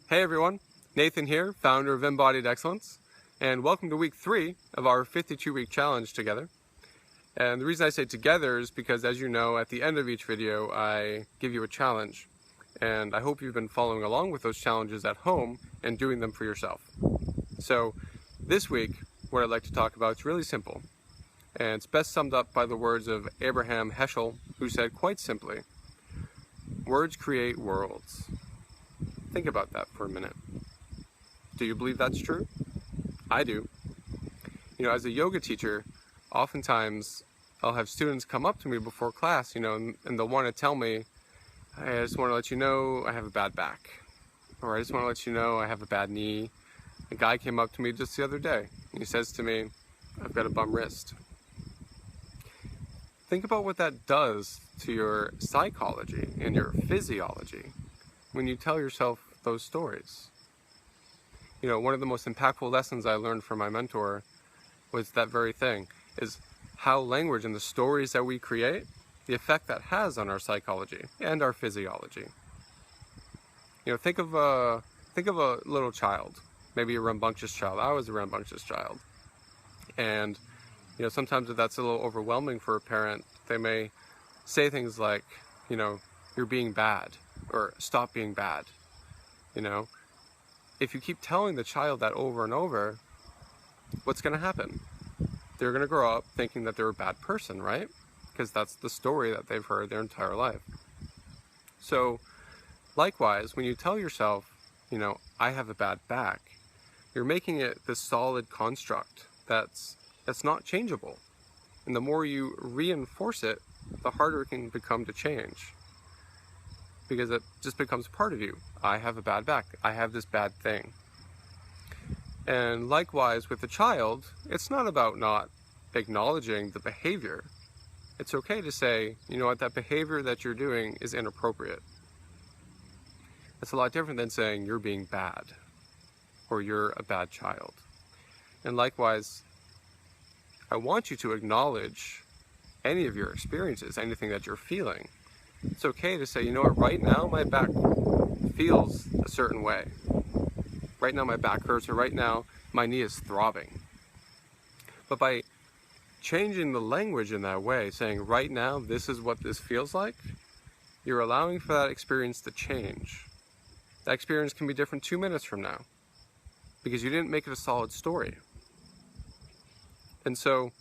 Hey everyone, Nathan here, founder of Embodied Excellence, and welcome to week 3 of our 52-week challenge together. And the reason I say together is because, as you know, at the end of each video I give you a challenge, and I hope you've been following along with those challenges at home and doing them for yourself. So this week, what I'd like to talk about is really simple, and it's best summed up by the words of Abraham Heschel, who said quite simply, "Words create worlds." Think about that for a minute. Do you believe that's true? I do. You know, as a yoga teacher, oftentimes I'll have students come up to me before class, and they'll want to tell me, "Hey, I just want to let you know I have a bad back," or "I just want to let you know I have a bad knee." A guy came up to me just the other day, and he says to me, "I've got a bum wrist." Think about what that does to your psychology and your physiology when you tell yourself those stories. You know, one of the most impactful lessons I learned from my mentor was that very thing, is how language and the stories that we create, the effect that has on our psychology and our physiology. You know, think of a little child, maybe a rambunctious child. I was a rambunctious child. And, sometimes if that's a little overwhelming for a parent, they may say things like, "You're being bad," or "Stop being bad." If you keep telling the child that over and over, what's going to happen? They're going to grow up thinking that they're a bad person, right? Because that's the story that they've heard their entire life. So, likewise, when you tell yourself, "I have a bad back," you're making it this solid construct that's not changeable. And the more you reinforce it, the harder it can become to change. Because it just becomes part of you. I have a bad back. I have this bad thing. And likewise with the child, it's not about not acknowledging the behavior. It's okay to say, "You know what, that behavior that you're doing is inappropriate." It's a lot different than saying you're being bad or you're a bad child. And likewise, I want you to acknowledge any of your experiences, anything that you're feeling. It's okay to say, "You know what, right now my back feels a certain way. Right now my back hurts," or "right now my knee is throbbing." But by changing the language in that way, saying, "Right now this is what this feels like," you're allowing for that experience to change. That experience can be different 2 minutes from now, because you didn't make it a solid story. And so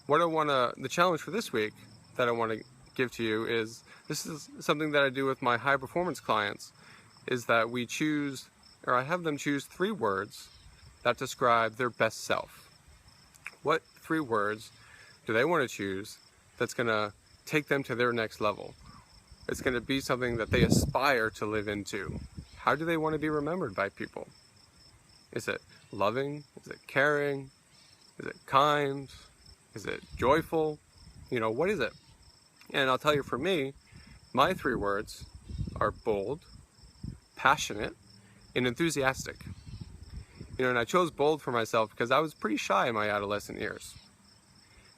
the challenge for this week that I want to give to you is, this is something that I do with my high performance clients, is that I have them choose 3 words that describe their best self. What 3 words do they want to choose that's going to take them to their next level? It's going to be something that they aspire to live into. How do they want to be remembered by people? Is it loving? Is it caring? Is it kind? Is it joyful? What is it? And I'll tell you, for me, my 3 words are bold, passionate, and enthusiastic. And I chose bold for myself because I was pretty shy in my adolescent years.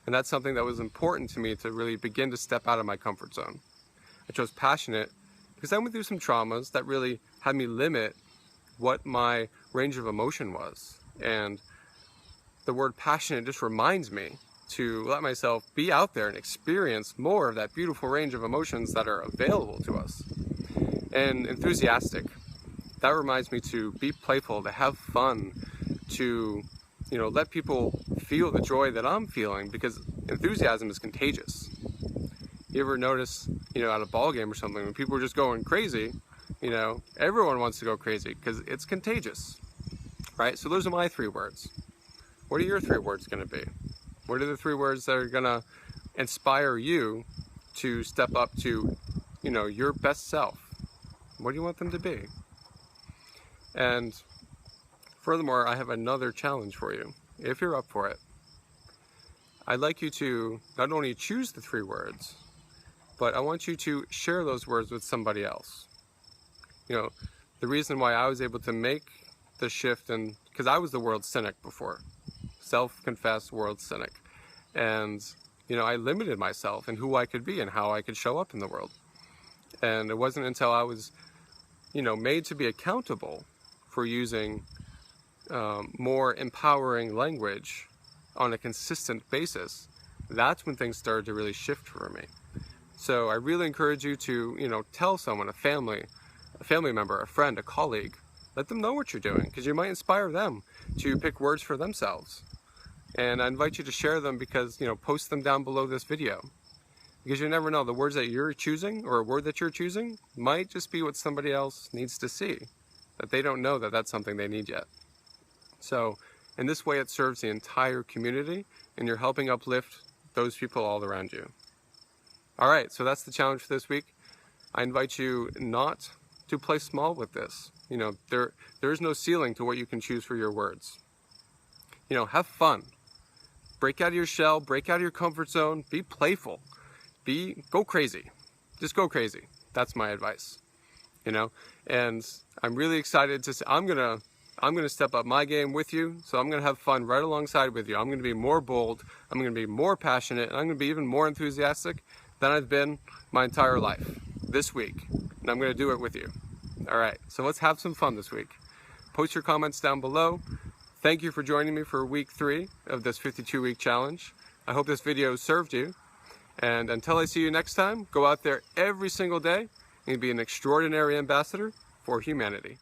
And that's something that was important to me to really begin to step out of my comfort zone. I chose passionate because I went through some traumas that really had me limit what my range of emotion was. And the word passionate just reminds me to let myself be out there and experience more of that beautiful range of emotions that are available to us. And enthusiastic, that reminds me to be playful, to have fun, to let people feel the joy that I'm feeling, because enthusiasm is contagious. You ever notice, at a ball game or something, when people are just going crazy, everyone wants to go crazy because it's contagious, right? So those are my 3 words. What are your 3 words going to be? What are the 3 words that are going to inspire you to step up to, your best self? What do you want them to be? And furthermore, I have another challenge for you, if you're up for it. I'd like you to not only choose the 3 words, but I want you to share those words with somebody else. The reason why I was able to make the shift, because I was the world cynic before, self-confessed world cynic. And, I limited myself in who I could be and how I could show up in the world. And it wasn't until I was, made to be accountable for using more empowering language on a consistent basis, that's when things started to really shift for me. So I really encourage you to, tell someone, a family member, a friend, a colleague, let them know what you're doing, because you might inspire them to pick words for themselves. And I invite you to share them because, post them down below this video. Because you never know, the words that you're choosing, or a word that you're choosing, might just be what somebody else needs to see, that they don't know that that's something they need yet. So in this way, it serves the entire community, and you're helping uplift those people all around you. All right, so that's the challenge for this week. I invite you not to play small with this. There is no ceiling to what you can choose for your words. Have fun. Break out of your shell, break out of your comfort zone, be playful. Go crazy. Just go crazy. That's my advice. And I'm really excited to say, I'm gonna step up my game with you, so I'm gonna have fun right alongside with you. I'm gonna be more bold, I'm gonna be more passionate, and I'm gonna be even more enthusiastic than I've been my entire life this week. And I'm gonna do it with you. All right, so let's have some fun this week. Post your comments down below. Thank you for joining me for week 3 of this 52-week challenge. I hope this video served you. And until I see you next time, go out there every single day and be an extraordinary ambassador for humanity.